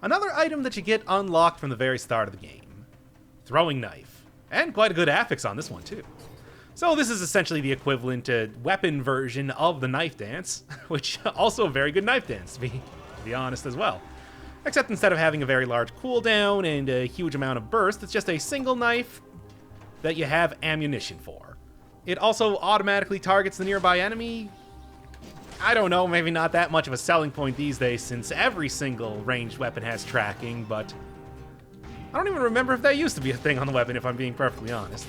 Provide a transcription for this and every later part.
Another item that you get unlocked from the very start of the game. Throwing knife. And quite a good affix on this one, too. So this is essentially the equivalent weapon version of the knife dance, which also a very good knife dance, to be honest as well. Except instead of having a very large cooldown and a huge amount of burst, it's just a single knife that you have ammunition for. It also automatically targets the nearby enemy. I don't know, maybe not that much of a selling point these days since every single ranged weapon has tracking, but I don't even remember if that used to be a thing on the weapon, if I'm being perfectly honest.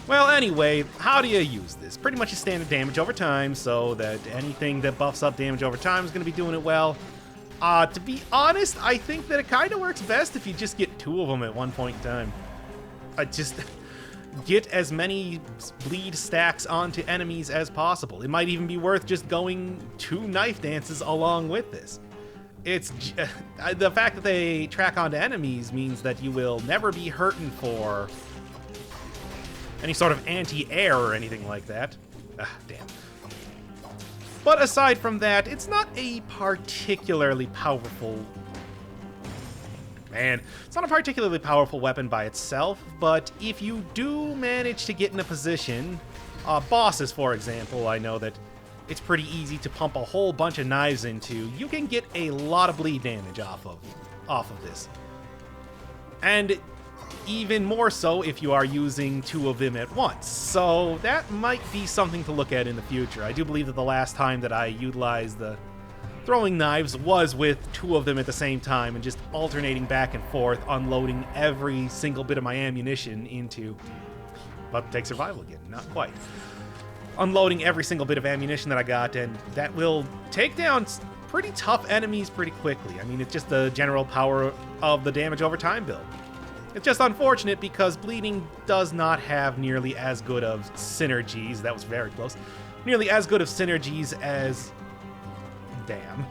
Well, anyway, how do you use this? Pretty much a standard damage over time, so that anything that buffs up damage over time is going to be doing it well. To be honest, I think that it kind of works best if you just get 2 of them at one point in time. Just get as many bleed stacks onto enemies as possible. It might even be worth just going 2 knife dances along with this. It's the fact that they track onto enemies means that you will never be hurting for any sort of anti-air or anything like that. Ah, damn. But aside from that, it's not a particularly powerful... it's not a particularly powerful weapon by itself, but if you do manage to get in a position... bosses, for example, I know that it's pretty easy to pump a whole bunch of knives into. You can get a lot of bleed damage off of this. And even more so if you are using 2 of them at once. So that might be something to look at in the future. I do believe that the last time that I utilized the throwing knives was with 2 of them at the same time and just alternating back and forth, unloading every single bit of my ammunition into... About to take survival again, not quite. Unloading every single bit of ammunition that I got, and that will take down pretty tough enemies pretty quickly. I mean, it's just the general power of the damage over time build. It's just unfortunate because bleeding does not have nearly as good of synergies. That was very close. Nearly as good of synergies as... Damn.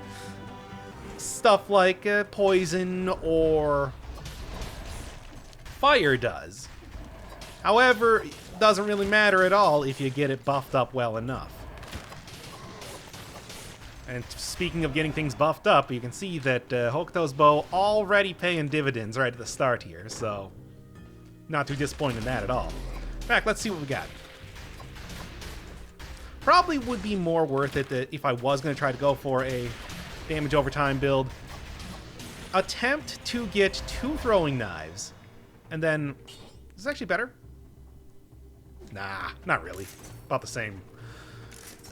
Stuff like poison or fire does. However, it doesn't really matter at all if you get it buffed up well enough. And speaking of getting things buffed up, you can see that Hokuto's bow already paying dividends right at the start here, so not too disappointed in that at all. In fact, let's see what we got. Probably would be more worth it that if I was going to try to go for a damage over time build. Attempt to get 2 throwing knives, and then... Is this actually better? Nah, not really. About the same.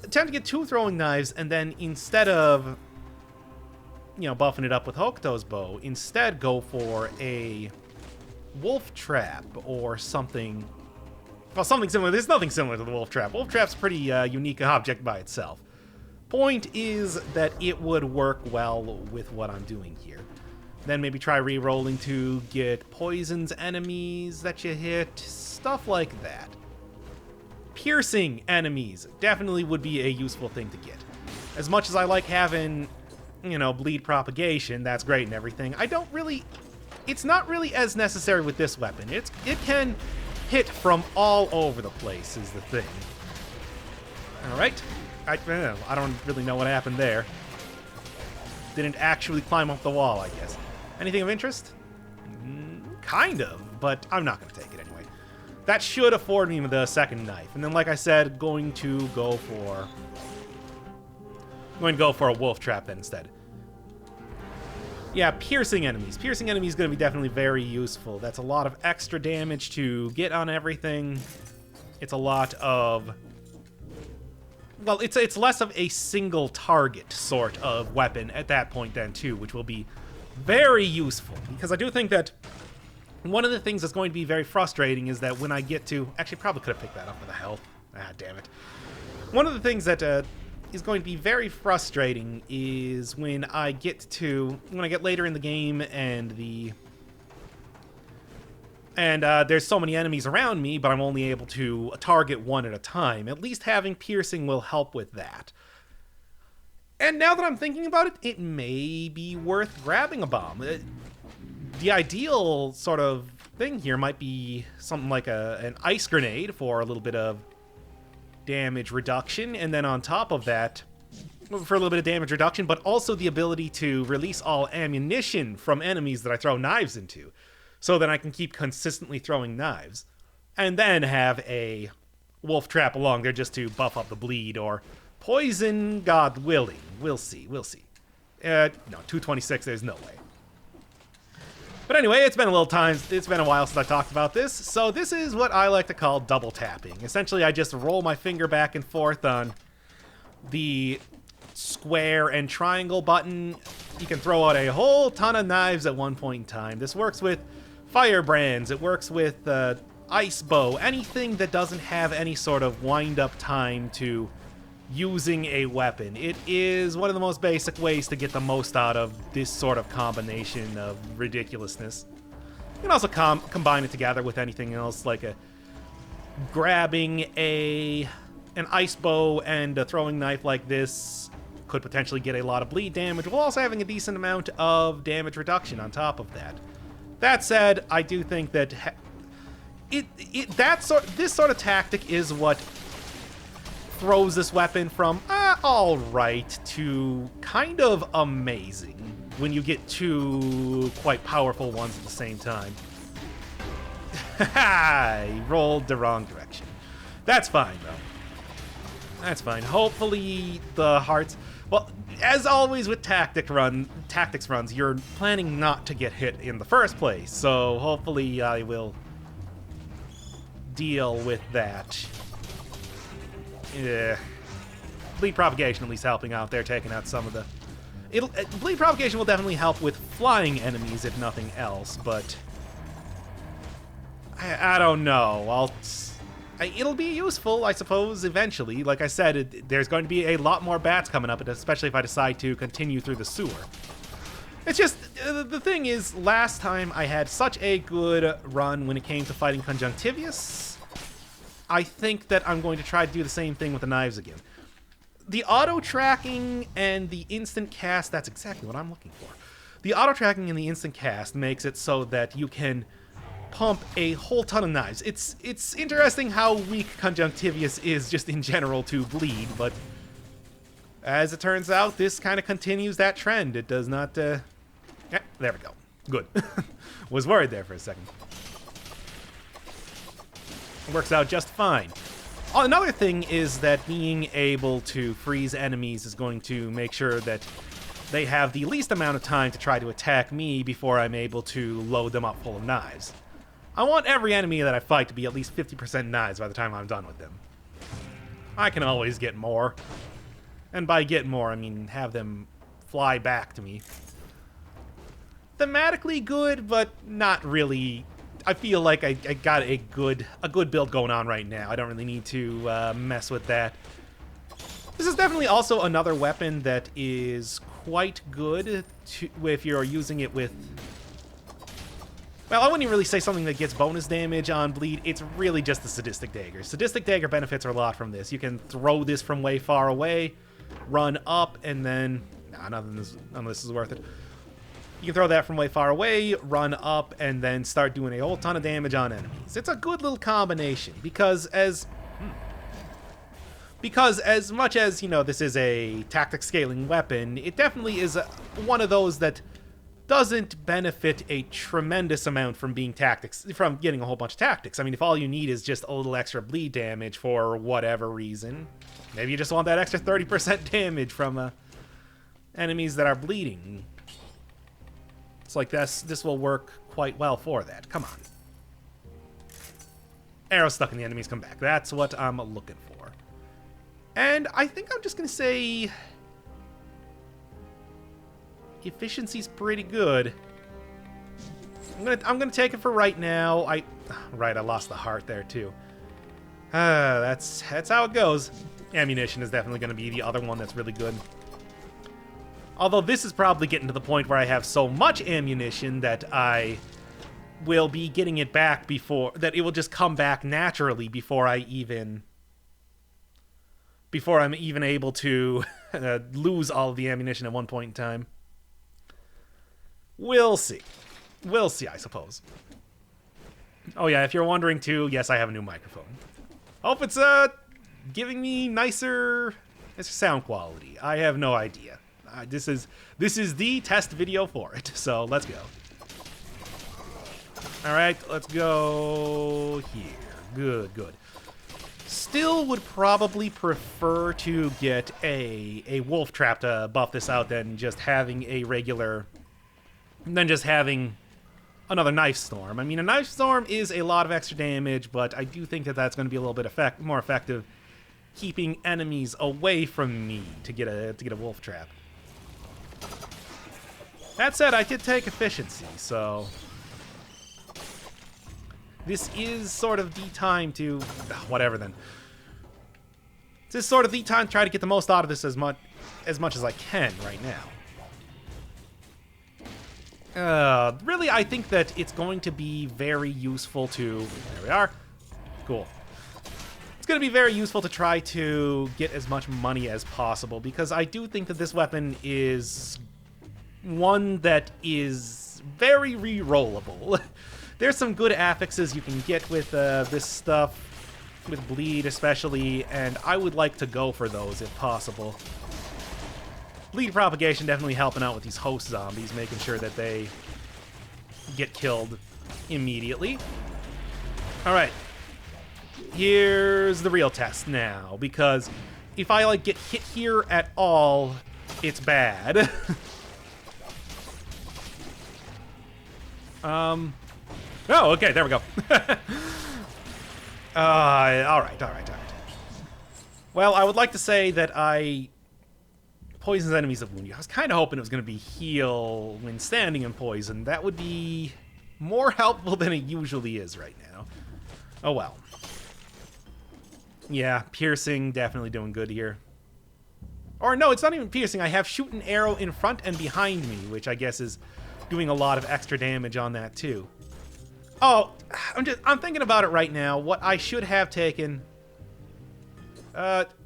Attempt to get 2 throwing knives, and then instead of, you know, buffing it up with Hokuto's bow, instead go for a wolf trap or something. Well, something similar. There's nothing similar to the wolf trap. Wolf trap's a pretty unique object by itself. Point is that it would work well with what I'm doing here. Then maybe try re-rolling to get poisons enemies that you hit, stuff like that. Piercing enemies definitely would be a useful thing to get. As much as I like having, you know, bleed propagation, that's great and everything, I don't really... It's not really as necessary with this weapon. It can hit from all over the place is the thing. Alright. I don't really know what happened there. Didn't actually climb up the wall, I guess. Anything of interest? Kind of, but I'm not going to take it anyway. That should afford me the second knife. And then, like I said, going to go for a wolf trap then instead. Yeah, piercing enemies. Piercing enemies is going to be definitely very useful. That's a lot of extra damage to get on everything. It's a lot of... Well, it's less of a single target sort of weapon at that point then, too, which will be very useful. Because I do think that one of the things that's going to be very frustrating is that when I get to... Actually, probably could have picked that up with a health. Ah, damn it. One of the things that is going to be very frustrating is when I get later in the game and there's so many enemies around me, but I'm only able to target one at a time. At least having piercing will help with that. And now that I'm thinking about it, it may be worth grabbing a bomb. The ideal sort of thing here might be something like an ice grenade for a little bit of damage reduction, and then on top of that, for a little bit of damage reduction, but also the ability to release all ammunition from enemies that I throw knives into, so that I can keep consistently throwing knives, and then have a wolf trap along there just to buff up the bleed, or poison, God willing. We'll see, we'll see. No, 226, there's no way. But anyway, it's been a while since I talked about this, so this is what I like to call double tapping. Essentially, I just roll my finger back and forth on the square and triangle button. You can throw out a whole ton of knives at one point in time. This works with firebrands, it works with ice bow, anything that doesn't have any sort of wind-up time to using a weapon. It is one of the most basic ways to get the most out of this sort of combination of ridiculousness. You can also combine it together with anything else, like grabbing an ice bow and a throwing knife like this could potentially get a lot of bleed damage, while also having a decent amount of damage reduction on top of that. That said, I do think that this sort of tactic is what throws this weapon from alright to kind of amazing when you get two quite powerful ones at the same time. Haha, rolled the wrong direction. That's fine, though. That's fine. Hopefully the hearts... Well, as always with tactics runs, you're planning not to get hit in the first place, so hopefully I will deal with that. Yeah. Bleed propagation at least helping out there, taking out some of the... Bleed propagation will definitely help with flying enemies, if nothing else, but... I don't know. It'll be useful, I suppose, eventually. Like I said, there's going to be a lot more bats coming up, especially if I decide to continue through the sewer. It's just, the thing is, last time I had such a good run when it came to fighting Conjunctivius. I think that I'm going to try to do the same thing with the knives again. The auto-tracking and the instant cast, that's exactly what I'm looking for. The auto-tracking and the instant cast makes it so that you can pump a whole ton of knives. It's interesting how weak Conjunctivius is just in general to bleed, but as it turns out, this kind of continues that trend. It does not, yeah, there we go. Good. Was worried there for a second. It works out just fine. Another thing is that being able to freeze enemies is going to make sure that they have the least amount of time to try to attack me before I'm able to load them up full of knives. I want every enemy that I fight to be at least 50% knives by the time I'm done with them. I can always get more. And by get more, I mean have them fly back to me. Thematically good, but not really. I feel like I got a good build going on right now. I don't really need to mess with that. This is definitely also another weapon that is quite good if you're using it with... Well, I wouldn't even really say something that gets bonus damage on bleed. It's really just the Sadistic Dagger. Sadistic Dagger benefits are a lot from this. You can throw this from way far away, run up, and then... Nah, none of this is worth it. You can throw that from way far away, run up, and then start doing a whole ton of damage on enemies. It's a good little combination, because as much as, you know, this is a tactic scaling weapon, it definitely is one of those that doesn't benefit a tremendous amount from being from getting a whole bunch of tactics. I mean, if all you need is just a little extra bleed damage for whatever reason, maybe you just want that extra 30% damage from enemies that are bleeding. It's like this will work quite well for that. Come on. Arrows stuck in the enemies come back. That's what I'm looking for. And I think I'm just going to say... efficiency's pretty good. I'm gonna take it for right now. Right, I lost the heart there too. That's how it goes. Ammunition is definitely gonna be the other one that's really good. Although this is probably getting to the point where I have so much ammunition that I will be getting it back that it will just come back naturally before I'm even able to lose all of the ammunition at one point in time. We'll see. We'll see, I suppose. Oh yeah, if you're wondering too, yes, I have a new microphone. Hope it's giving me nicer It's sound quality. I have no idea. This is the test video for it. So let's go. All right, let's go here. Good, good. Still would probably prefer to get a wolf trap to buff this out than just having a regular, than just having another knife storm. I mean, a knife storm is a lot of extra damage, but I do think that that's going to be a little bit more effective, keeping enemies away from me to get a wolf trap. That said, I did take efficiency, so this is sort of the time to whatever then. This is sort of the time to try to get the most out of this as much as I can right now. Really, I think that it's going to be very useful to... There we are. Cool. It's going to be very useful to try to get as much money as possible, because I do think that this weapon is one that is very re-rollable. There's some good affixes you can get with this stuff, with bleed especially, and I would like to go for those if possible. Bleed propagation definitely helping out with these host zombies, making sure that they get killed immediately. All right, here's the real test now, because if I like get hit here at all, it's bad. Oh, okay, there we go. All right. Well, I would like to say that I poisons enemies that wound you. I was kind of hoping it was going to be heal when standing in poison. That would be more helpful than it usually is right now. Oh well. Yeah, piercing, definitely doing good here. Or no, it's not even piercing. I have shoot an arrow in front and behind me, which I guess is doing a lot of extra damage on that too. Oh, I'm thinking about it right now. What I should have taken...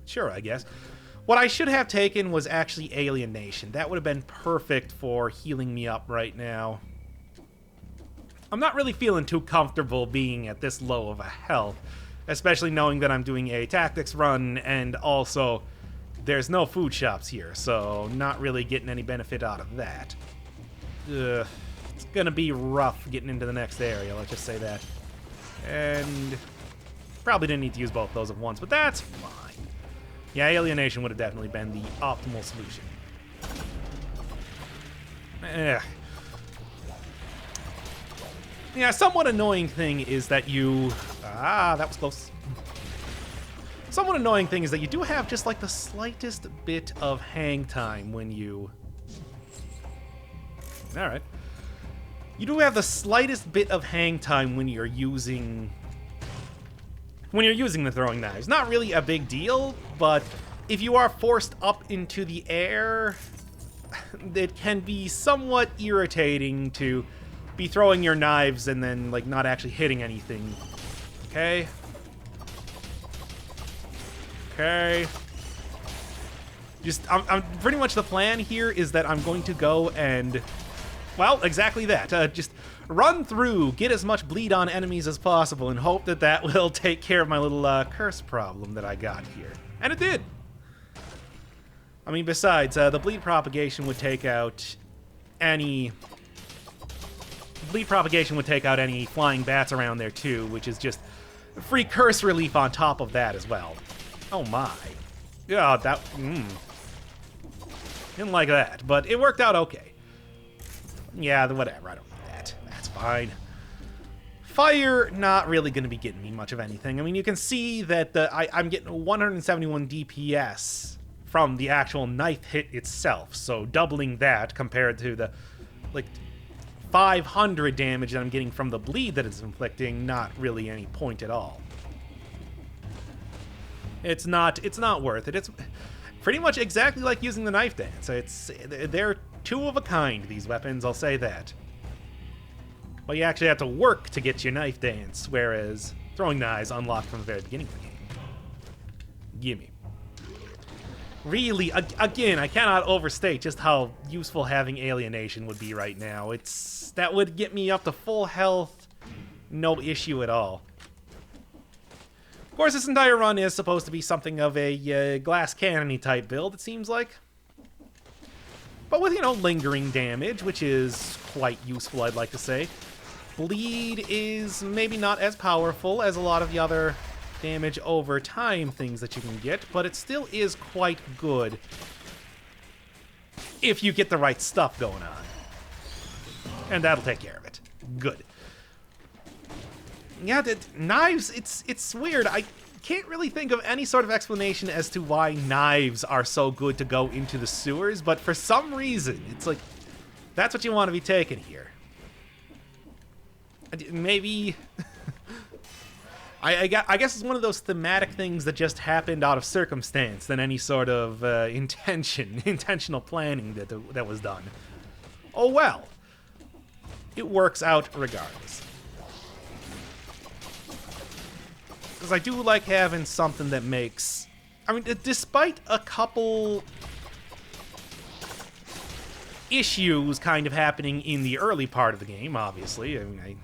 sure, I guess. What I should have taken was actually Alienation. That would have been perfect for healing me up right now. I'm not really feeling too comfortable being at this low of a health, especially knowing that I'm doing a tactics run, and also there's no food shops here, so not really getting any benefit out of that. Ugh. It's gonna be rough getting into the next area, let's just say that. And probably didn't need to use both those at once, but that's fine. Yeah, Alienation would have definitely been the optimal solution. Yeah, somewhat annoying thing is that you... that was close. Somewhat annoying thing is that you do have just like the slightest bit of hang time when you... Alright. You do have the slightest bit of hang time when you're using the throwing knives. Not really a big deal, but if you are forced up into the air, it can be somewhat irritating to be throwing your knives and then like not actually hitting anything. Okay. Okay. Just I'm pretty much the plan here is that I'm going to go and... Well, exactly that. Just run through, get as much bleed on enemies as possible, and hope that that will take care of my little curse problem that I got here. And it did! I mean, besides, the bleed propagation would take out any... Bleed propagation would take out any flying bats around there, too, which is just free curse relief on top of that as well. Oh my. Yeah, that... Didn't like that, but it worked out okay. Yeah, whatever, I don't need that. That's fine. Fire, not really going to be getting me much of anything. I mean, you can see that I'm getting 171 DPS from the actual knife hit itself, so doubling that compared to the, like, 500 damage that I'm getting from the bleed that it's inflicting, not really any point at all. It's not worth it. It's pretty much exactly like using the knife dance. They're two of a kind, these weapons, I'll say that. But you actually have to work to get your knife dance, whereas throwing knives unlocked from the very beginning of the game. Gimme. Really, again, I cannot overstate just how useful having Alienation would be right now. That would get me up to full health, no issue at all. Of course, this entire run is supposed to be something of a glass cannon-y type build, it seems like. But with, you know, lingering damage, which is quite useful, I'd like to say. Bleed is maybe not as powerful as a lot of the other damage over time things that you can get, but it still is quite good if you get the right stuff going on. And that'll take care of it. Good. Yeah, the knives, it's weird. I can't really think of any sort of explanation as to why knives are so good to go into the sewers, but for some reason, it's like, that's what you want to be taking here. Maybe... I guess it's one of those thematic things that just happened out of circumstance than any sort of intentional planning that was done. Oh well. It works out regardless. Because I do like having something that makes... I mean, despite a couple issues kind of happening in the early part of the game, obviously. I mean,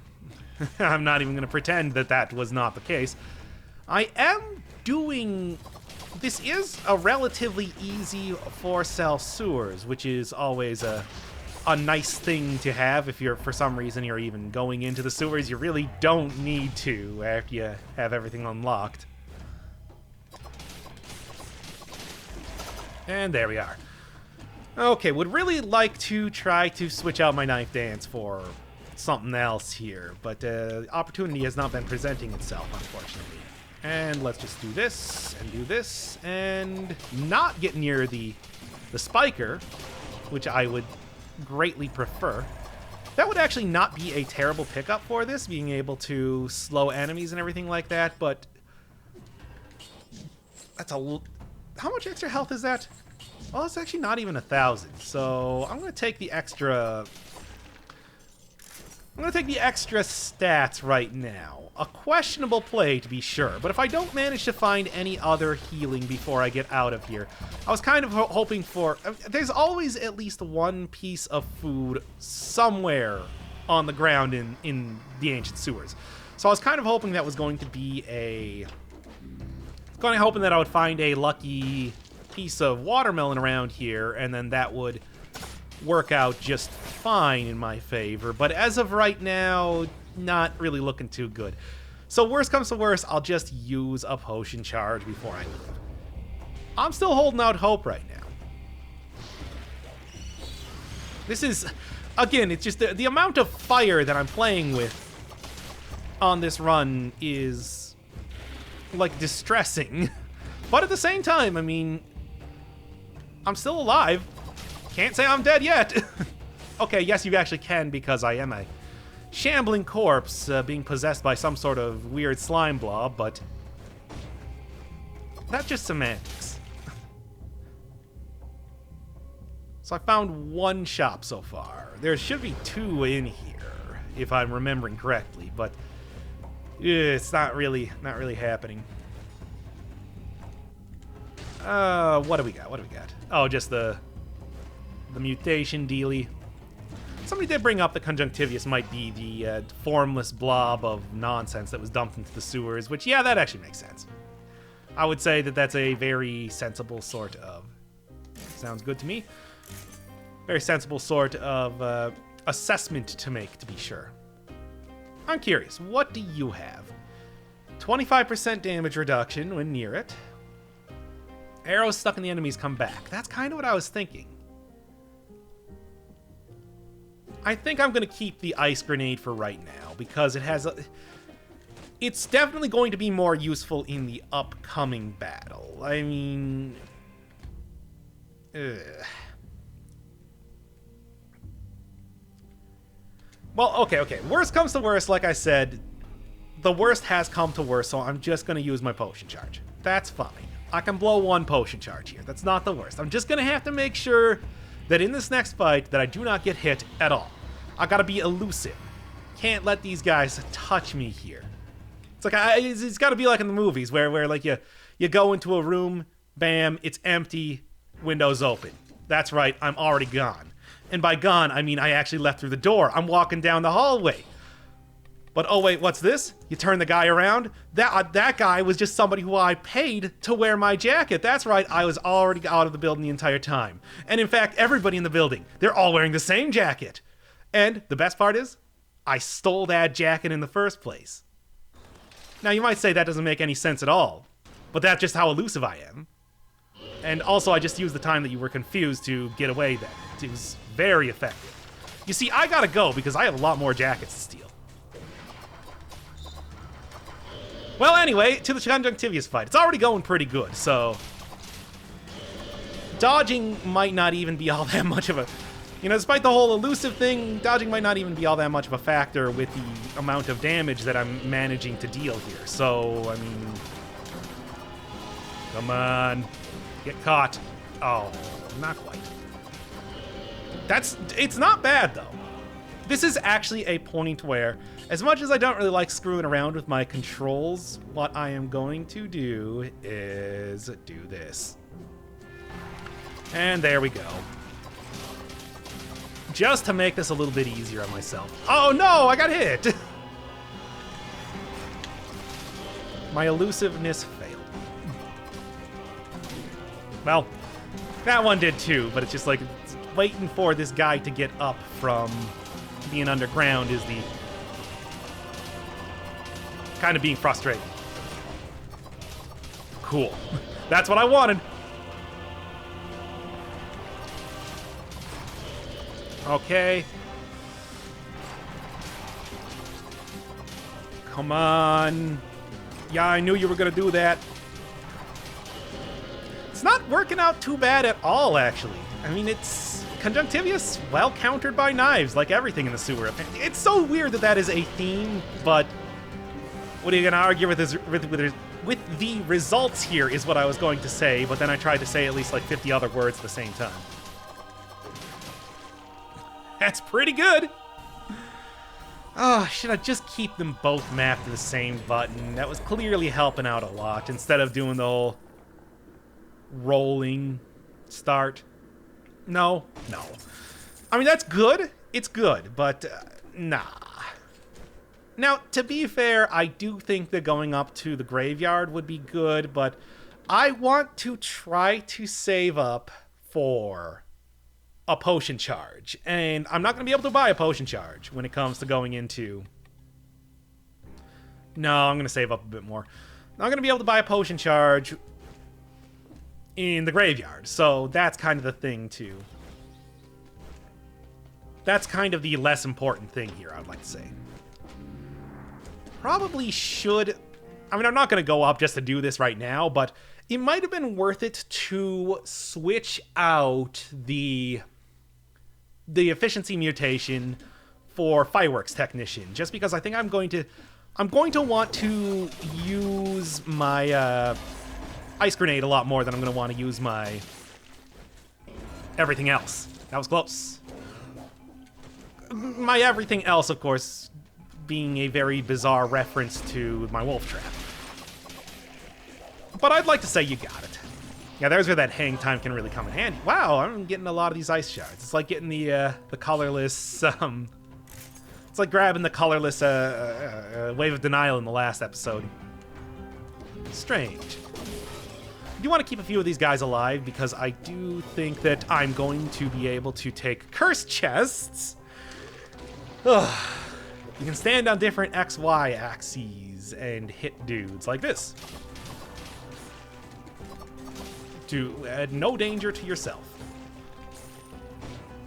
I'm not even going to pretend that that was not the case. I am doing... This is a relatively easy for-sale sewers, which is always a nice thing to have if you're, for some reason, you're even going into the sewers. You really don't need to after you have everything unlocked. And there we are. Okay, would really like to try to switch out my knife dance for something else here, but opportunity has not been presenting itself, unfortunately. And let's just do this, and not get near the spiker, which I would greatly prefer. That would actually not be a terrible pickup for this, being able to slow enemies and everything like that, but that's a... How much extra health is that? Well, it's actually not even 1,000, so I'm going to take the extra... I'm going to take the extra stats right now. A questionable play, to be sure, but if I don't manage to find any other healing before I get out of here, I was kind of hoping for... There's always at least one piece of food somewhere on the ground in the ancient sewers. So I was kind of hoping that was going to be a... Kind of hoping that I would find a lucky piece of watermelon around here, and then that would work out just fine in my favor. But as of right now, not really looking too good. So worst comes to worst, I'll just use a potion charge before I leave. I'm still holding out hope right now. This is, again, it's just the amount of fire that I'm playing with on this run is, like, distressing. But at the same time, I mean, I'm still alive. Can't say I'm dead yet. Okay, yes, you actually can, because I am a shambling corpse being possessed by some sort of weird slime blob, but that's just semantics. So I found one shop so far. There should be 2 in here, if I'm remembering correctly, but it's not really happening. What do we got? Oh, just the mutation dealy. Somebody did bring up that Conjunctivius might be the formless blob of nonsense that was dumped into the sewers, which, yeah, that actually makes sense. I would say that that's a very sensible sort of... Sounds good to me. Very sensible sort of assessment to make, to be sure. I'm curious, what do you have? 25% damage reduction when near it. Arrows stuck in the enemies come back. That's kind of what I was thinking. I think I'm going to keep the ice grenade for right now, because it has a... It's definitely going to be more useful in the upcoming battle. I mean... Well, okay. Worst comes to worst, like I said, the worst has come to worst, so I'm just going to use my potion charge. That's fine. I can blow 1 potion charge here. That's not the worst. I'm just going to have to make sure that in this next fight that I do not get hit at all. I gotta be elusive. Can't let these guys touch me here. It's like it's gotta be like in the movies where like you go into a room, bam, it's empty, windows open. That's right, I'm already gone. And by gone, I mean I actually left through the door. I'm walking down the hallway. But oh wait, what's this? You turn the guy around? That guy was just somebody who I paid to wear my jacket. That's right, I was already out of the building the entire time. And in fact, everybody in the building, they're all wearing the same jacket. And the best part is, I stole that jacket in the first place. Now you might say that doesn't make any sense at all, but that's just how elusive I am. And also I just used the time that you were confused to get away then. It was very effective. You see, I gotta go because I have a lot more jackets to steal. Well, anyway, to the Conjunctivius fight. It's already going pretty good, so... Dodging might not even be all that much of a... You know, despite the whole elusive thing, dodging might not even be all that much of a factor with the amount of damage that I'm managing to deal here. So, I mean... Come on. Get caught. Oh, not quite. It's not bad, though. This is actually a point where, as much as I don't really like screwing around with my controls, what I am going to do is do this. And there we go. Just to make this a little bit easier on myself. Oh no, I got hit! My elusiveness failed. Well, that one did too, but it's just like it's waiting for this guy to get up from being underground is the kind of being frustrating. Cool. That's what I wanted. Okay. Come on. Yeah, I knew you were gonna do that. It's not working out too bad at all, actually. I mean, it's Conjunctivius, well countered by knives, like everything in the sewer. It's so weird that that is a theme, but what are you gonna argue with with the results here is what I was going to say, but then I tried to say at least like 50 other words at the same time. That's pretty good. Oh, should I just keep them both mapped to the same button? That was clearly helping out a lot instead of doing the whole rolling start. No. I mean, that's good. It's good, but nah. Now, to be fair, I do think that going up to the graveyard would be good, but I want to try to save up for a potion charge. And I'm not going to be able to buy a potion charge when it comes to going into... No, I'm going to save up a bit more. I'm going to be able to buy a potion charge in the graveyard. So that's kind of the thing, too. That's kind of the less important thing here, I would like to say. Probably should... I mean, I'm not going to go up just to do this right now, but it might have been worth it to switch out the efficiency mutation for Fireworks Technician, just because I think I'm going to want to use my Ice Grenade a lot more than I'm going to want to use my everything else. That was close. My everything else, of course, being a very bizarre reference to my wolf trap. But I'd like to say you got it. Yeah, there's where that hang time can really come in handy. Wow, I'm getting a lot of these ice shards. It's like getting the colorless, it's like grabbing the colorless Wave of Denial in the last episode. Strange. I do want to keep a few of these guys alive because I do think that I'm going to be able to take Curse Chests. Ugh. You can stand on different XY axes and hit dudes like this. To add no danger to yourself.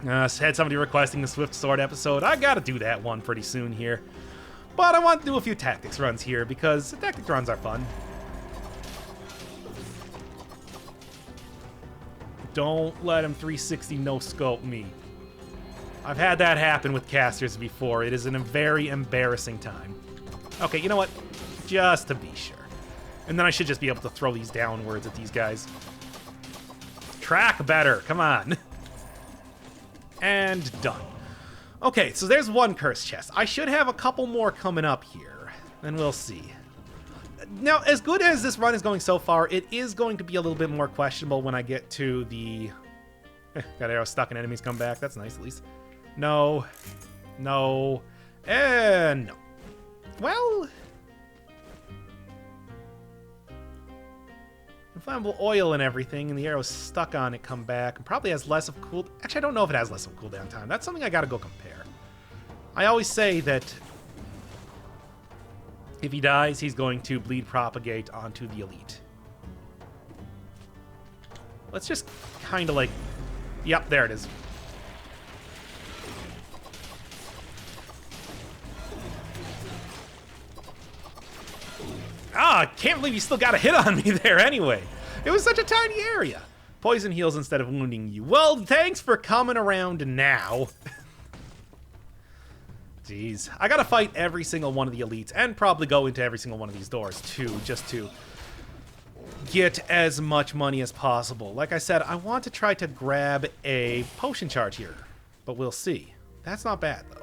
Had somebody requesting the Swift Sword episode. I gotta do that one pretty soon here. But I want to do a few tactics runs here because tactics runs are fun. Don't let him 360 no-scope me. I've had that happen with casters before. It is a very embarrassing time. Okay, you know what? Just to be sure. And then I should just be able to throw these downwards at these guys. Track better, come on. And done. Okay, so there's one curse chest. I should have a couple more coming up here. Then we'll see. Now, as good as this run is going so far, it is going to be a little bit more questionable when I get to the... Got arrows stuck and enemies come back. That's nice, at least. No. No. And no. Well... Inflammable oil and everything, and the arrow's stuck on it, come back, and probably has less of cool... Actually, I don't know if it has less of cooldown time. That's something I gotta go compare. I always say that if he dies, he's going to bleed propagate onto the elite. Let's just kind of like... Yep, there it is. Ah, I can't believe you still got a hit on me there anyway. It was such a tiny area. Poison heals instead of wounding you. Well, thanks for coming around now. Jeez. I gotta fight every single one of the elites and probably go into every single one of these doors too, just to get as much money as possible. Like I said, I want to try to grab a potion charge here, but we'll see. That's not bad though.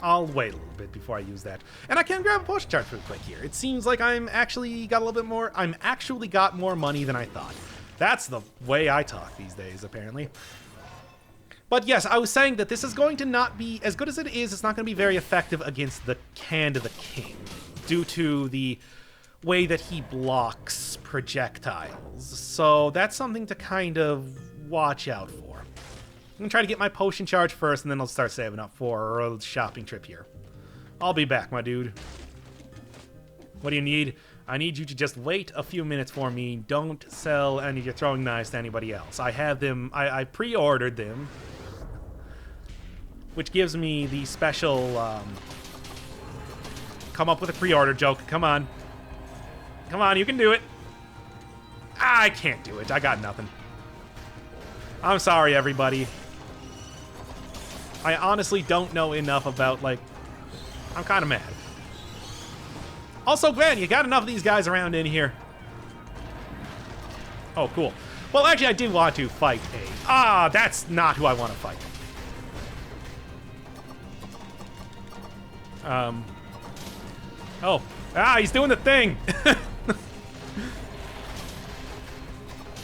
I'll wait a little bit before I use that. And I can grab a potion charge real quick here. It seems like I'm actually got a little bit more... I'm actually got more money than I thought. That's the way I talk these days, apparently. But yes, I was saying that this is going to not be... As good as it is, it's not going to be very effective against the Hand of the King, due to the way that he blocks projectiles. So that's something to kind of watch out for. I'm going to try to get my potion charge first, and then I'll start saving up for a shopping trip here. I'll be back, my dude. What do you need? I need you to just wait a few minutes for me. Don't sell any of your throwing knives to anybody else. I have them... I pre-ordered them, which gives me the special... come up with a pre-order joke. Come on. Come on, you can do it. I can't do it. I got nothing. I'm sorry, everybody. I honestly don't know enough about, like... I'm kind of mad. Also, Glenn, you got enough of these guys around in here. Oh, cool. Well, actually, I do want to fight a... Ah, that's not who I want to fight. Oh. Ah, he's doing the thing.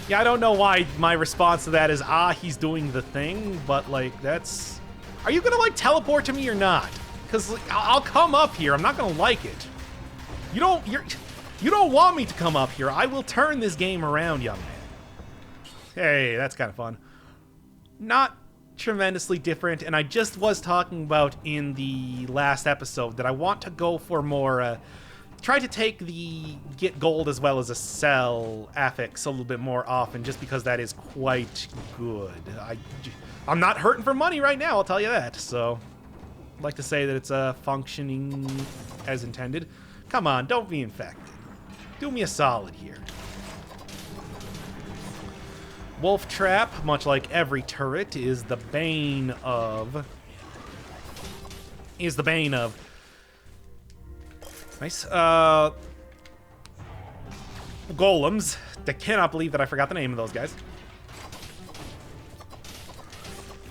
Yeah, I don't know why my response to that is, ah, he's doing the thing, but, like, that's... Are you gonna, like, teleport to me or not? Because, like, I'll come up here. I'm not gonna like it. You don't want me to come up here. I will turn this game around, young man. Hey, that's kind of fun. Not tremendously different, and I just was talking about in the last episode that I want to go for more, try to take the get gold as well as a sell affix a little bit more often, just because that is quite good. I'm not hurting for money right now, I'll tell you that, so I'd like to say that it's functioning as intended. Come on, don't be infected. Do me a solid here. Wolf Trap, much like every turret, is the bane of... Nice. Golems. I cannot believe that I forgot the name of those guys.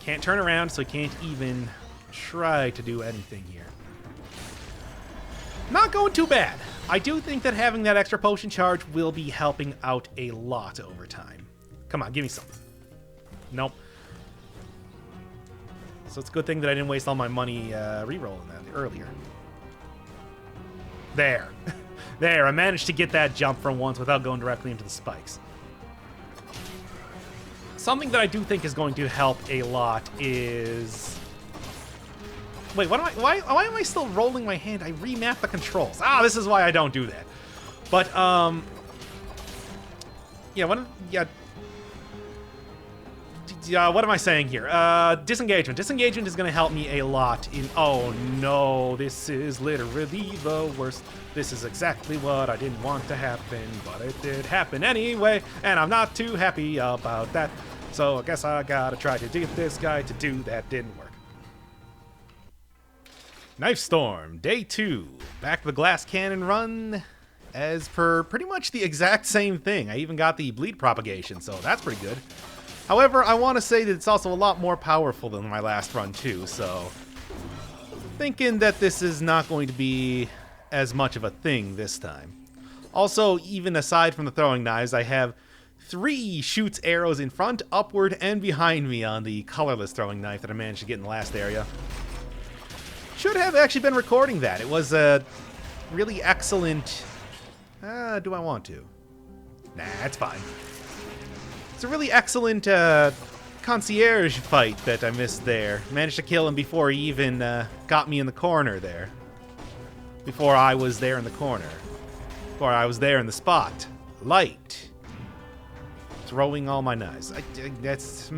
Can't turn around, so I can't even try to do anything here. Not going too bad. I do think that having that extra potion charge will be helping out a lot over time. Come on, give me something. Nope. So it's a good thing that I didn't waste all my money re-rolling that earlier. There. There, I managed to get that jump for once without going directly into the spikes. Something that I do think is going to help a lot is... Wait, what am why am I still rolling my hand? I remapped the controls. Ah, this is why I don't do that. But, yeah, what am I saying here? Disengagement. Disengagement is going to help me a lot in... Oh, no. This is literally the worst. This is exactly what I didn't want to happen, but it did happen anyway, and I'm not too happy about that. So I guess I gotta try to get this guy to do that. Didn't work. Knife Storm, Day 2. Back to the glass cannon run as per pretty much the exact same thing. I even got the bleed propagation, so that's pretty good. However, I want to say that it's also a lot more powerful than my last run too, so thinking that this is not going to be as much of a thing this time. Also, even aside from the throwing knives, I have 3 shoots arrows in front, upward, and behind me on the colorless throwing knife that I managed to get in the last area. should have actually been recording that. It was a really excellent... do I want to? Nah, it's fine. It's a really excellent concierge fight that I missed there. Managed to kill him before he even got me in the corner there. Before I was there in the corner. Before I was there in the spot. Light. Throwing all my knives. That's...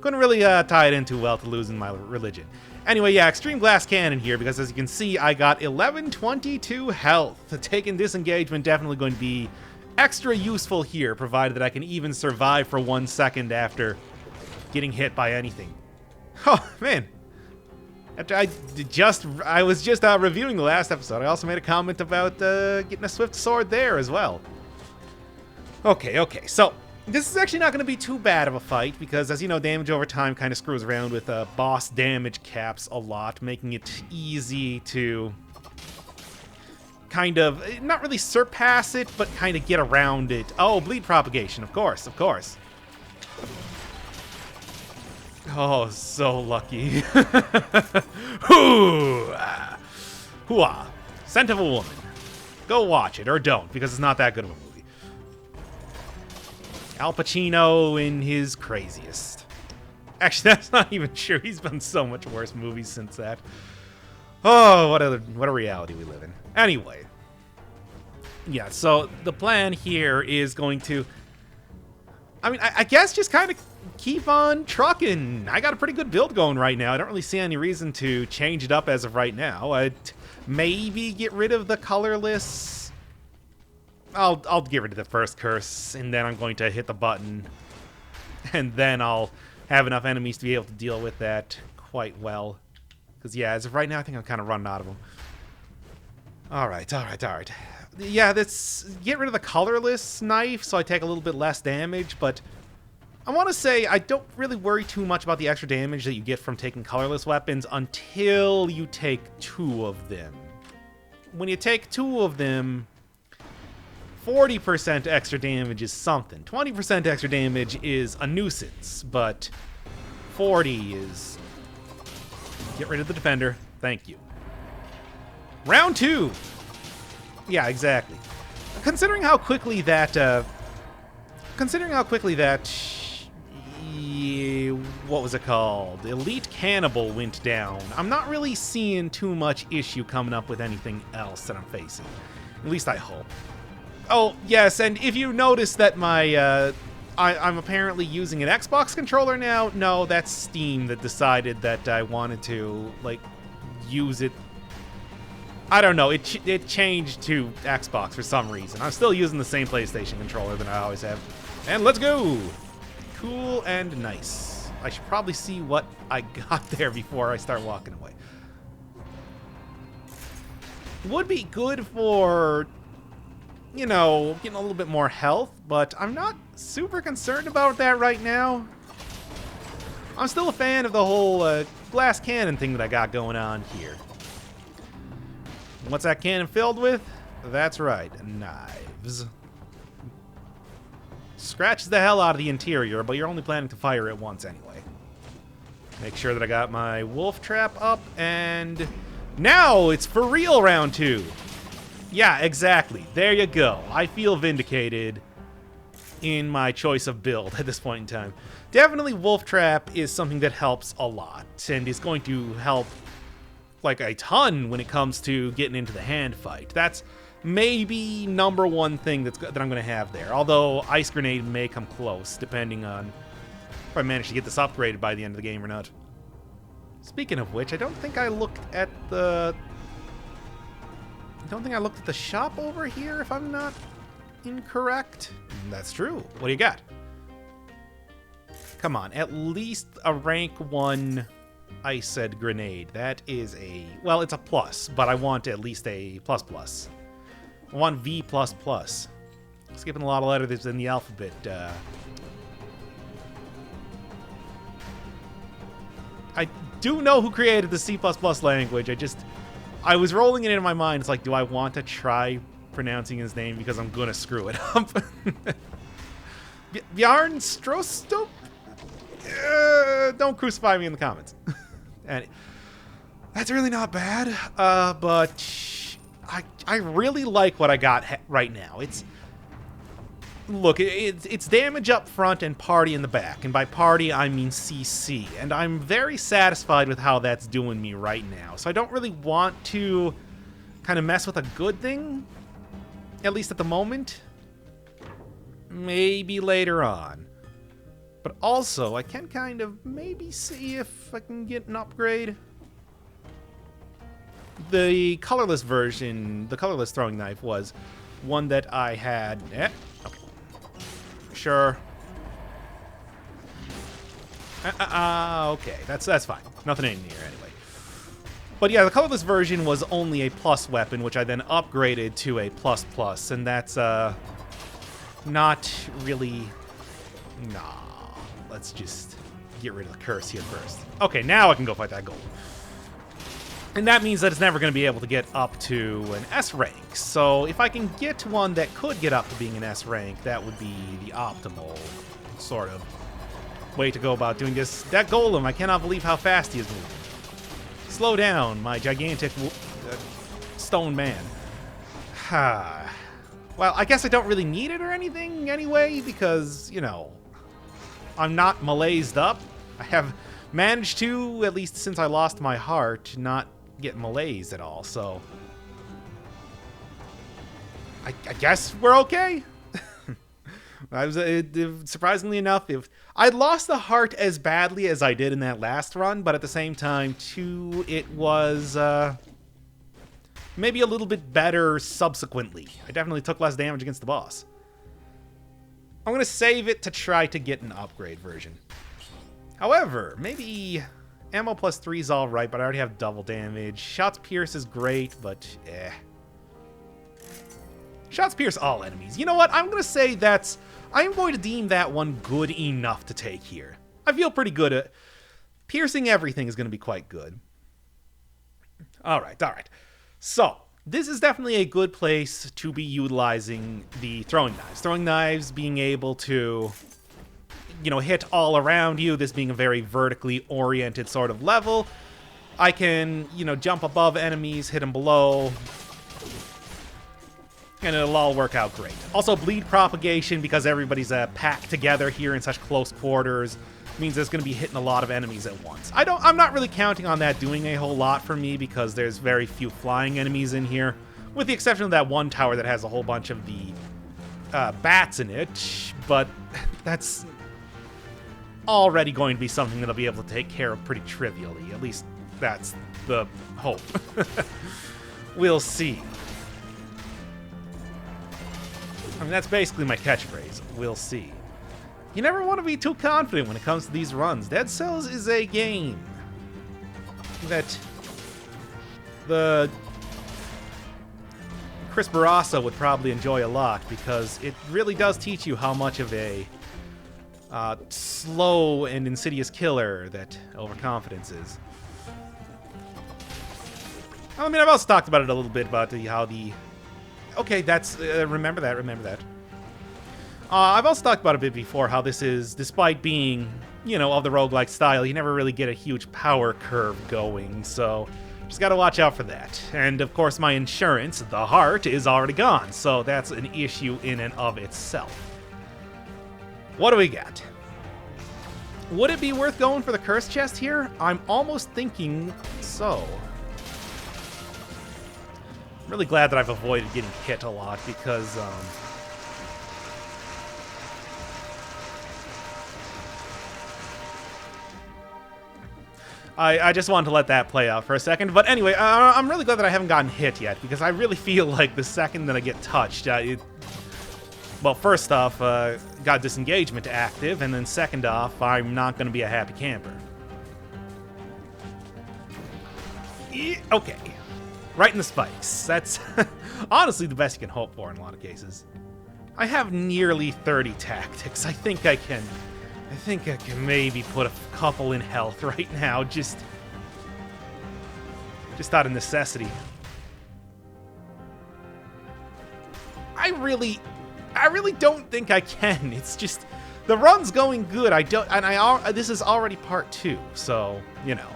Couldn't really tie it in too well to losing my religion. Anyway, yeah, Extreme Glass Cannon here, because as you can see, I got 1122 health. Taking disengagement definitely going to be extra useful here, provided that I can even survive for 1 second after getting hit by anything. Oh, man. After I was just reviewing the last episode, I also made a comment about getting a swift sword there as well. Okay, so this is actually not going to be too bad of a fight, because as you know, damage over time kind of screws around with boss damage caps a lot, making it easy to kind of, not really surpass it, but kind of get around it. Oh, bleed propagation, of course. Oh, so lucky. Hoo-ah. Scent of a Woman. Go watch it, or don't, because it's not that good of a movie. Al Pacino in his craziest. Actually, that's not even true. He's done so much worse movies since that. Oh, what a reality we live in. Anyway. Yeah, so the plan here is going to... I mean, I guess just kind of keep on trucking. I got a pretty good build going right now. I don't really see any reason to change it up as of right now. I'd maybe get rid of the colorless... I'll get rid of the first curse, and then I'm going to hit the button. And then I'll have enough enemies to be able to deal with that quite well. Because, yeah, as of right now, I think I'm kind of running out of them. Alright. Yeah, let's get rid of the colorless knife so I take a little bit less damage, but I want to say I don't really worry too much about the extra damage that you get from taking colorless weapons until you take 2 of them. When you take 2 of them, 40% extra damage is something. 20% extra damage is a nuisance, but 40 is... Get rid of the defender. Thank you. Round 2! Yeah, exactly. Considering how quickly that, what was it called? Elite Cannibal went down. I'm not really seeing too much issue coming up with anything else that I'm facing. At least I hope. Oh, yes, and if you notice that my, I'm apparently using an Xbox controller now, no, that's Steam that decided that I wanted to, like, use it. I don't know, it changed to Xbox for some reason. I'm still using the same PlayStation controller that I always have. And let's go! Cool and nice. I should probably see what I got there before I start walking away. Would be good for, you know, getting a little bit more health, but I'm not super concerned about that right now. I'm still a fan of the whole glass cannon thing that I got going on here. What's that cannon filled with? That's right, knives. Scratches the hell out of the interior, but you're only planning to fire it once anyway. Make sure that I got my wolf trap up, and now it's for real round 2. Yeah, exactly. There you go. I feel vindicated in my choice of build at this point in time. Definitely wolf trap is something that helps a lot, and is going to help like a ton when it comes to getting into the hand fight. That's maybe #1 thing that I'm going to have there. Although Ice Grenade may come close, depending on if I manage to get this upgraded by the end of the game or not. Speaking of which, I don't think I looked at the shop over here, if I'm not incorrect. That's true. What do you got? Come on, at least a rank 1 Ice Grenade. That is a... Well, it's a plus, but I want at least a plus. I want V++. Skipping a lot of letters in the alphabet. I do know who created the C++ language. I was rolling it in my mind. It's like, do I want to try pronouncing his name because I'm gonna screw it up? Bjarn Strostop? Don't crucify me in the comments. And That's really not bad, but I really like what I got right now. Look, it's damage up front and party in the back, and by party I mean CC, and I'm very satisfied with how that's doing me right now, so I don't really want to kind of mess with a good thing, at least at the moment. Maybe later on. But also, I can kind of maybe see if I can get an upgrade. The colorless version, the colorless throwing knife, was one that I had... okay. Sure. Okay, that's fine. Nothing in here anyway. But yeah, the colorless version was only a plus weapon, which I then upgraded to a plus, and that's not really... Nah. Let's just get rid of the curse here first. Okay, now I can go fight that golem. And that means that it's never going to be able to get up to an S rank. So if I can get one that could get up to being an S rank, that would be the optimal sort of way to go about doing this. That golem, I cannot believe how fast he is moving. Slow down, my gigantic stone man. Well, I guess I don't really need it or anything anyway, because, you know, I'm not melee'd up. I have managed to, at least since I lost my heart, not get melee'd at all, so I guess we're okay. Surprisingly enough, if I'd lost the heart as badly as I did in that last run, but at the same time, too, it was maybe a little bit better subsequently. I definitely took less damage against the boss. I'm going to save it to try to get an upgrade version. However, maybe ammo plus 3 is alright, but I already have double damage. Shots pierce is great, but eh. Shots pierce all enemies. You know what? I'm going to say I'm going to deem that one good enough to take here. I feel pretty good at... Piercing everything is going to be quite good. Alright. So, this is definitely a good place to be utilizing the throwing knives. Throwing knives being able to, you know, hit all around you, this being a very vertically oriented sort of level. I can, you know, jump above enemies, hit them below, and it'll all work out great. Also, bleed propagation, because everybody's packed together here in such close quarters, means there's going to be hitting a lot of enemies at once. I'm not really counting on that doing a whole lot for me, because there's very few flying enemies in here, with the exception of that one tower that has a whole bunch of the bats in it, but that's already going to be something that I'll be able to take care of pretty trivially. At least that's the hope. We'll see. I mean, that's basically my catchphrase. We'll see. You never want to be too confident when it comes to these runs. Dead Cells is a game that the Chris Barassa would probably enjoy a lot, because it really does teach you how much of a slow and insidious killer that overconfidence is. I mean, I've also talked about it a little bit, about how the... Okay, that's... remember that. I've also talked about a bit before how this is, despite being, you know, of the roguelike style, you never really get a huge power curve going, so just gotta watch out for that. And of course my insurance, the heart, is already gone, so that's an issue in and of itself. What do we got? Would it be worth going for the curse chest here? I'm almost thinking so. I'm really glad that I've avoided getting hit a lot, because, I just wanted to let that play out for a second. But anyway, I'm really glad that I haven't gotten hit yet, because I really feel like the second that I get touched, well, first off, got disengagement active, and then second off, I'm not going to be a happy camper. Okay. Right in the spikes. That's honestly the best you can hope for in a lot of cases. I have nearly 30 tactics. I think I can maybe put a couple in health right now, just out of necessity. I really don't think I can. It's just the run's going good. This is already part 2, so, you know.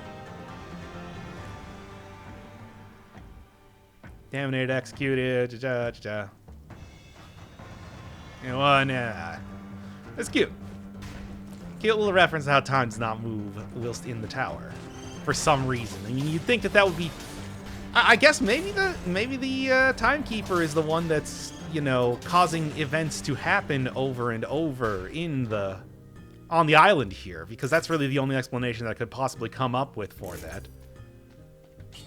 Dominated, executed. And one, it's cute. Cute little reference to how time does not move whilst in the tower, for some reason. I mean, you'd think that that would be. I guess maybe the timekeeper is the one that's, you know, causing events to happen over and over on the island here, because that's really the only explanation that I could possibly come up with for that.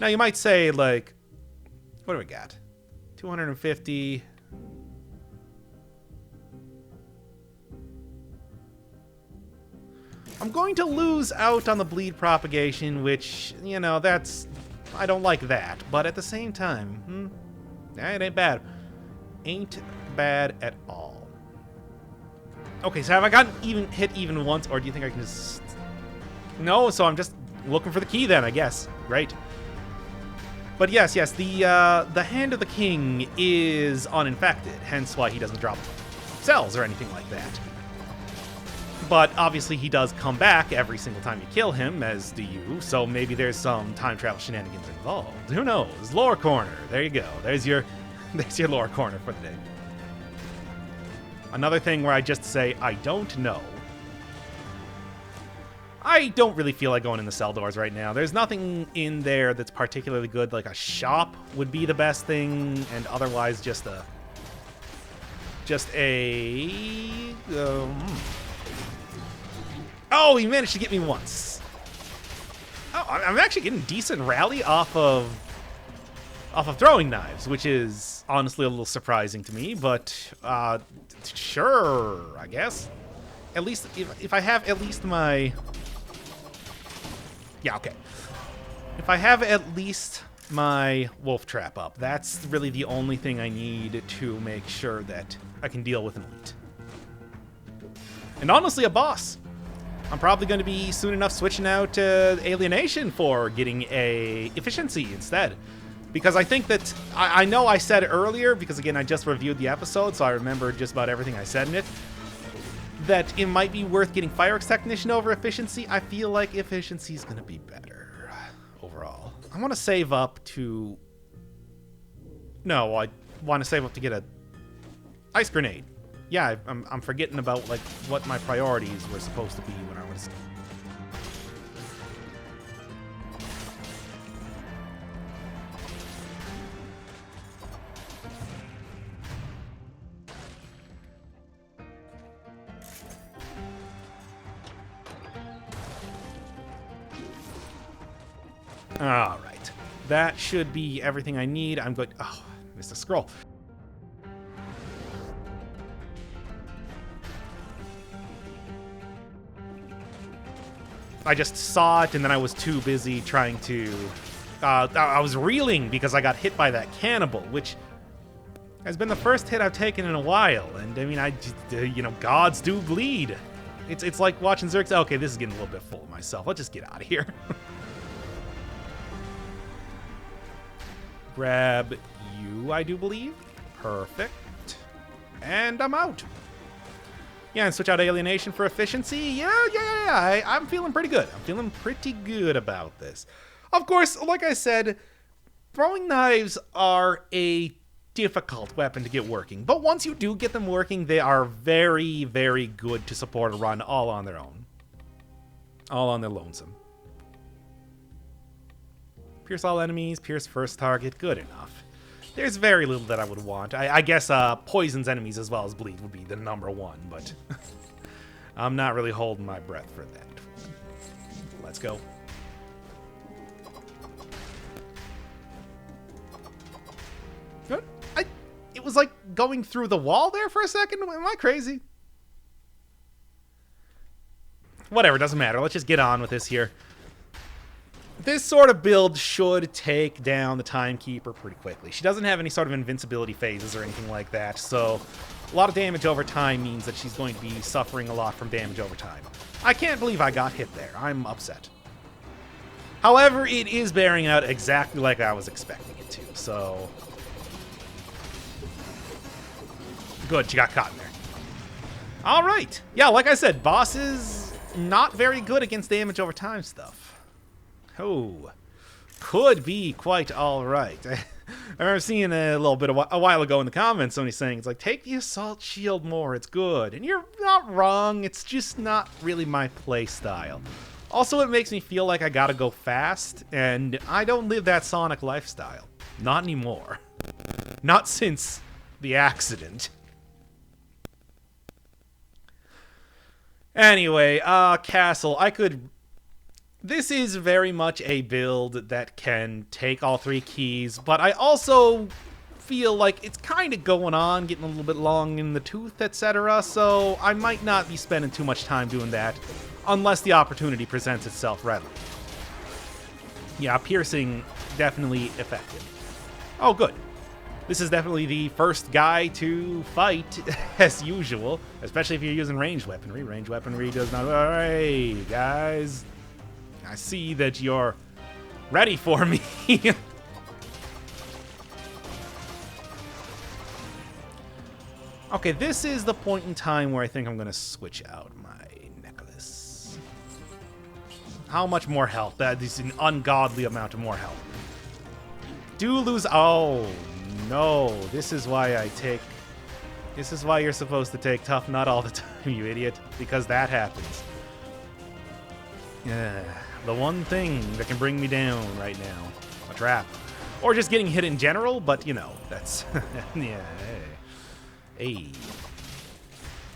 Now you might say, like, what do we got? 250. I'm going to lose out on the bleed propagation, which, you know, that's... I don't like that. But at the same time, it ain't bad. Ain't bad at all. Okay, so have I gotten hit even once, or do you think I can just... No, so I'm just looking for the key then, I guess. Great. But yes, the Hand of the King is uninfected, hence why he doesn't drop cells or anything like that. But obviously he does come back every single time you kill him, as do you, so maybe there's some time travel shenanigans involved. Who knows? Lore corner. There you go. There's your lore corner for the day. Another thing where I just say, I don't know. I don't really feel like going in the cell doors right now. There's nothing in there that's particularly good. Like a shop would be the best thing, and otherwise just a... Oh, he managed to get me once. Oh, I'm actually getting decent rally off of throwing knives, which is honestly a little surprising to me, but sure, I guess. At least if I have at least my... Yeah, okay. If I have at least my wolf trap up, that's really the only thing I need to make sure that I can deal with an elite. And honestly, a boss. I'm probably going to be soon enough switching out alienation for getting a efficiency instead. Because I think that, I know I said earlier, because again, I just reviewed the episode, so I remember just about everything I said in it, that it might be worth getting Fireworks Technician over efficiency. I feel like efficiency is going to be better overall. I want to save up to... No, I want to save up to get a ice grenade. Yeah, I'm forgetting about, like, what my priorities were supposed to be when I was... All right. That should be everything I need. I'm good. Oh, I missed a scroll. I just saw it, and then I was too busy trying to... I was reeling because I got hit by that cannibal, which has been the first hit I've taken in a while. And, I mean, you know, gods do bleed. It's like watching Xerxes. Okay, this is getting a little bit full of myself. Let's just get out of here. Grab you, I do believe. Perfect. And I'm out. Yeah, and switch out alienation for efficiency. Yeah. I'm feeling pretty good. I'm feeling pretty good about this. Of course, like I said, throwing knives are a difficult weapon to get working. But once you do get them working, they are very, very good to support a run all on their own. All on their lonesome. Pierce all enemies, pierce first target, good enough. There's very little that I would want. I guess poisons enemies as well as bleed would be the #1, but I'm not really holding my breath for that. Let's go. Good. It was like going through the wall there for a second. Am I crazy? Whatever, doesn't matter. Let's just get on with this here. This sort of build should take down the Timekeeper pretty quickly. She doesn't have any sort of invincibility phases or anything like that, so a lot of damage over time means that she's going to be suffering a lot from damage over time. I can't believe I got hit there. I'm upset. However, it is bearing out exactly like I was expecting it to, so... Good, she got caught in there. Alright. Yeah, like I said, boss is not very good against damage over time stuff. Oh, could be quite all right. I remember seeing a little bit a while ago in the comments somebody saying, it's like, take the assault shield more, it's good. And you're not wrong, it's just not really my play style. Also, it makes me feel like I gotta go fast, and I don't live that Sonic lifestyle. Not anymore. Not since the accident. Anyway, Castle, this is very much a build that can take all 3 keys, but I also feel like it's kind of going on, getting a little bit long in the tooth, etc., so I might not be spending too much time doing that, unless the opportunity presents itself readily. Yeah, piercing, definitely effective. Oh, good. This is definitely the first guy to fight, as usual, especially if you're using ranged weaponry. Ranged weaponry does not... Alright, guys. I see that you're ready for me. Okay, this is the point in time where I think I'm going to switch out my necklace. How much more health? That is an ungodly amount of more health. Do lose... Oh, no. This is why I take... This is why you're supposed to take Tough Nut all the time, you idiot. Because that happens. Yeah, the one thing that can bring me down right now. A trap. Or just getting hit in general, but, you know, that's... yeah, hey.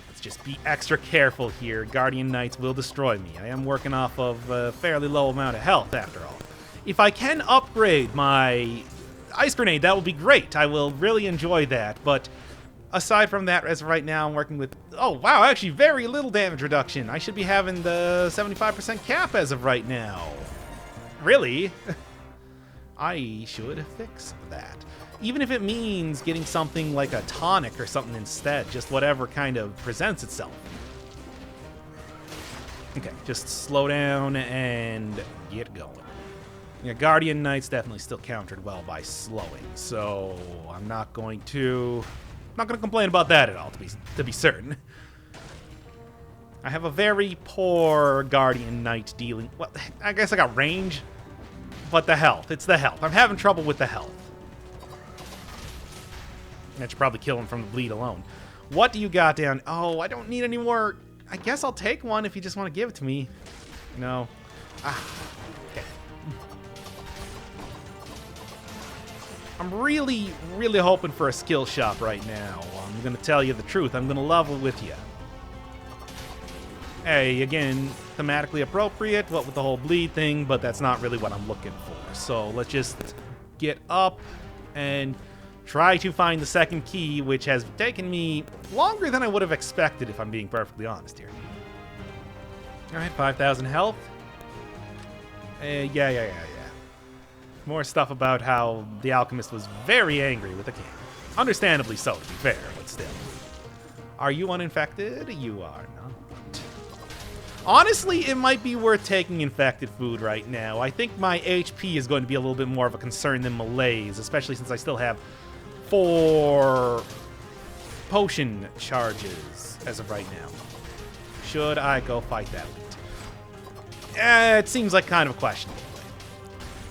Let's just be extra careful here. Guardian Knights will destroy me. I am working off of a fairly low amount of health, after all. If I can upgrade my Ice Grenade, that will be great. I will really enjoy that, but... Aside from that, as of right now, I'm working with... Oh, wow, actually very little damage reduction. I should be having the 75% cap as of right now. Really? I should fix that. Even if it means getting something like a tonic or something instead. Just whatever kind of presents itself. Okay, just slow down and get going. Yeah, Guardian Knight's definitely still countered well by slowing, so I'm not going to complain about that at all, to be certain. I have a very poor Guardian Knight dealing... Well, I guess I got range, but the health. It's the health. I'm having trouble with the health. I should probably kill him from the bleed alone. What do you got down? Oh, I don't need any more... I guess I'll take one if you just want to give it to me. No. Ah, okay. I'm really, really hoping for a skill shop right now. I'm going to tell you the truth. I'm going to level with you. Hey, again, thematically appropriate, what with the whole bleed thing, but that's not really what I'm looking for. So let's just get up and try to find the second key, which has taken me longer than I would have expected, if I'm being perfectly honest here. All right, 5,000 health. Yeah. More stuff about how the alchemist was very angry with the king. Understandably so, to be fair, but still. Are you uninfected? You are not. Honestly, it might be worth taking infected food right now. I think my HP is going to be a little bit more of a concern than malaise, especially since I still have 4 potion charges as of right now. Should I go fight that elite? It seems like kind of a question.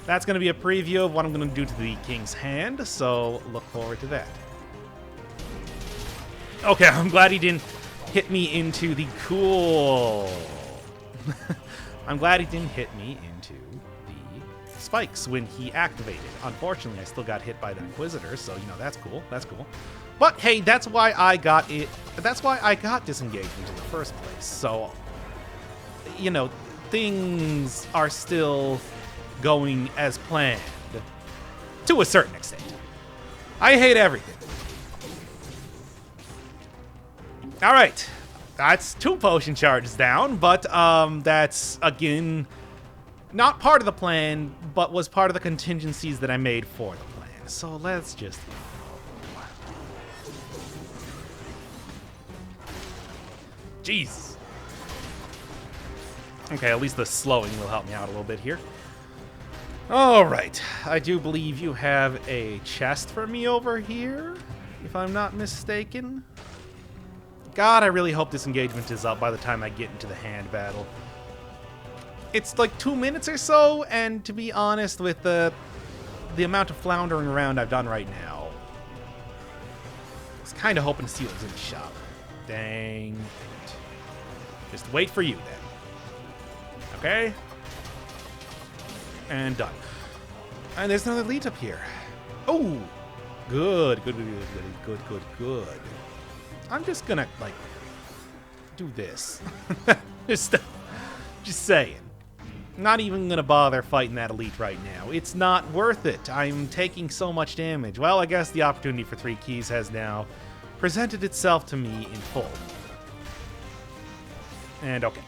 That's going to be a preview of what I'm going to do to the King's Hand, so look forward to that. Okay, I'm glad he didn't hit me into the cool... I'm glad he didn't hit me into the spikes when he activated. Unfortunately, I still got hit by the Inquisitor, so, you know, that's cool. That's cool. But, hey, that's why I got it. That's why I got disengagement in the first place. So, you know, things are still... going as planned, to a certain extent. I hate everything. All right, that's 2 potion charges down, but that's, again, not part of the plan, but was part of the contingencies that I made for the plan. So let's just... Jeez. Okay, at least the slowing will help me out a little bit here. Alright, I do believe you have a chest for me over here, if I'm not mistaken. God, I really hope this engagement is up by the time I get into the hand battle. It's like 2 minutes or so, and to be honest, with the the amount of floundering around I've done right now, I was kind of hoping to see what was in the shop. Dang it. Just wait for you, then. Okay? And done. And there's another lead up here. Oh! Good. Good. I'm just gonna, like, do this. just saying. Not even gonna bother fighting that elite right now. It's not worth it. I'm taking so much damage. Well, I guess the opportunity for 3 keys has now presented itself to me in full. And okay.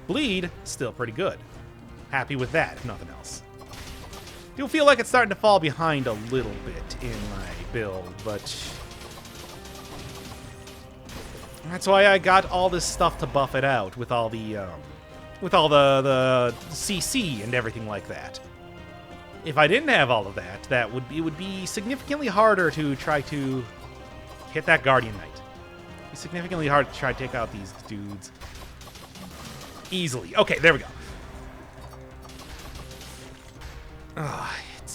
Bleed, still pretty good. Happy with that, if nothing else. Do feel like it's starting to fall behind a little bit in my build, but that's why I got all this stuff to buff it out with all the CC and everything like that. If I didn't have all of that, it would be significantly harder to try to hit that Guardian Knight. It'd be significantly harder to try to take out these dudes easily. Okay, there we go.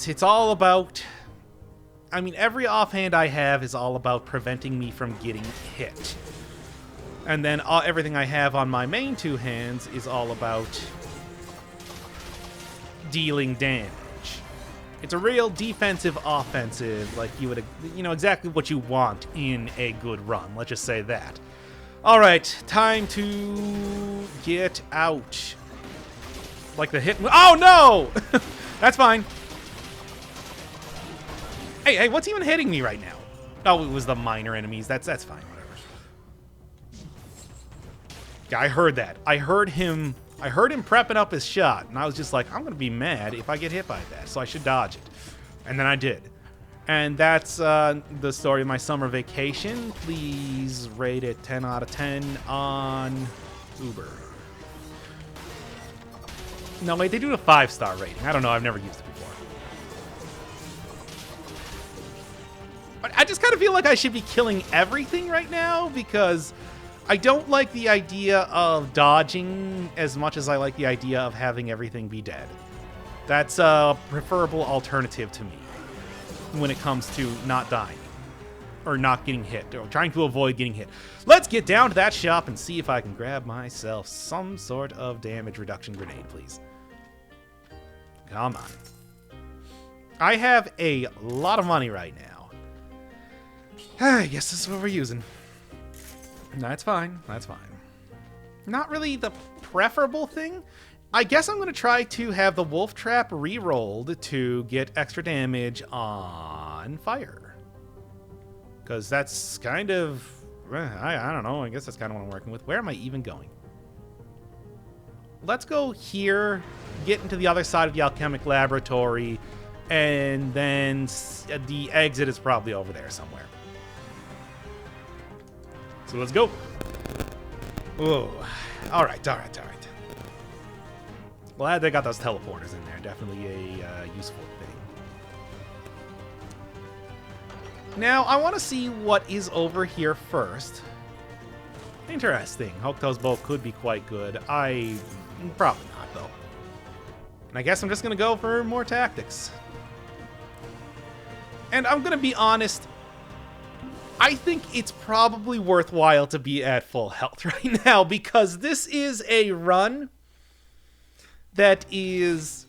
It's all about... I mean, every offhand I have is all about preventing me from getting hit. And then everything I have on my main 2 hands is all about dealing damage. It's a real defensive offensive, like you would, exactly what you want in a good run. Let's just say that. All right, time to get out. Like the hit. Oh no! That's fine. Hey, what's even hitting me right now? Oh, it was the minor enemies. That's fine. Whatever. Yeah, I heard that. I heard him prepping up his shot, and I was just like, I'm gonna be mad if I get hit by that, so I should dodge it. And then I did. And that's the story of my summer vacation. Please rate it 10 out of 10 on Uber. No, wait, they do a 5-star rating. I don't know, I've never used it before. But I just kind of feel like I should be killing everything right now, because I don't like the idea of dodging as much as I like the idea of having everything be dead. That's a preferable alternative to me when it comes to not dying. Or not getting hit, or trying to avoid getting hit. Let's get down to that shop and see if I can grab myself some sort of damage reduction grenade, please. Come on. I have a lot of money right now. I guess this is what we're using. That's fine. That's fine. Not really the preferable thing. I guess I'm going to try to have the Wolf Trap re-rolled to get extra damage on fire. Because that's kind of... I don't know. I guess that's kind of what I'm working with. Where am I even going? Let's go here, get into the other side of the alchemic laboratory, and then the exit is probably over there somewhere. So let's go. Oh, all right. Glad they got those teleporters in there. Definitely a useful thing. Now, I want to see what is over here first. Interesting. Hokuto's bow could be quite good. Probably not, though. And I guess I'm just going to go for more tactics. And I'm going to be honest. I think it's probably worthwhile to be at full health right now, because this is a run that is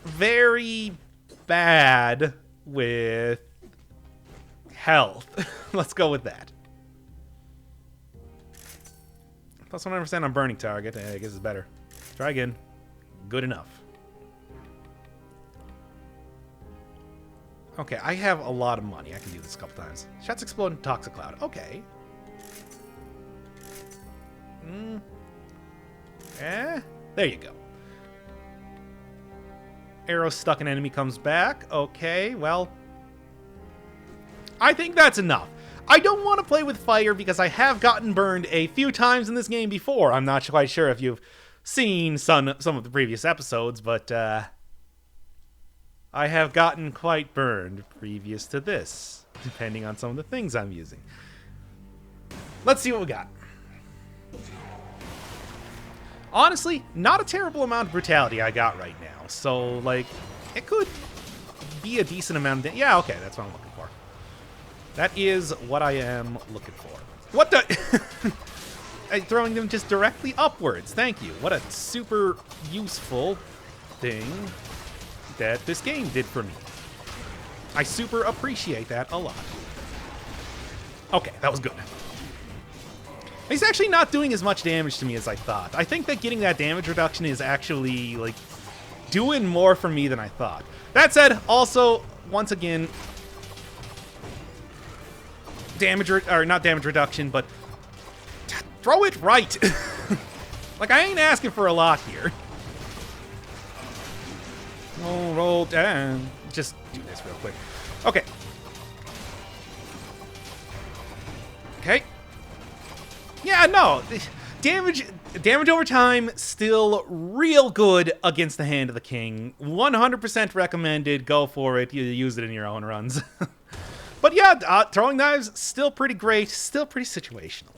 very bad with health. Let's go with that. Plus 100% on burning target. I guess it's better. Try again. Good enough. Okay, I have a lot of money. I can do this a couple times. Shots explode in Toxic Cloud. Okay. There you go. Arrow stuck an enemy comes back. Okay, well. I think that's enough. I don't want to play with fire because I have gotten burned a few times in this game before. I'm not quite sure if you've seen some of the previous episodes, but I have gotten quite burned previous to this, depending on some of the things I'm using. Let's see what we got. Honestly, not a terrible amount of brutality I got right now. So, like, it could be a decent amount of yeah, okay, that's what I'm looking for. That is what I am looking for. What the? Throwing them just directly upwards. Thank you. What a super useful thing that this game did for me. I super appreciate that a lot. Okay, that was good. He's actually not doing as much damage to me as I thought. I think that getting that damage reduction is actually, like, doing more for me than I thought. That said, also, once again, not damage reduction, but throw it right. Like, I ain't asking for a lot here. Roll down. Just do this real quick. Okay. Okay. Yeah, no. Damage over time, still real good against the Hand of the King. 100% recommended. Go for it. You use it in your own runs. But yeah, throwing knives, still pretty great. Still pretty situational.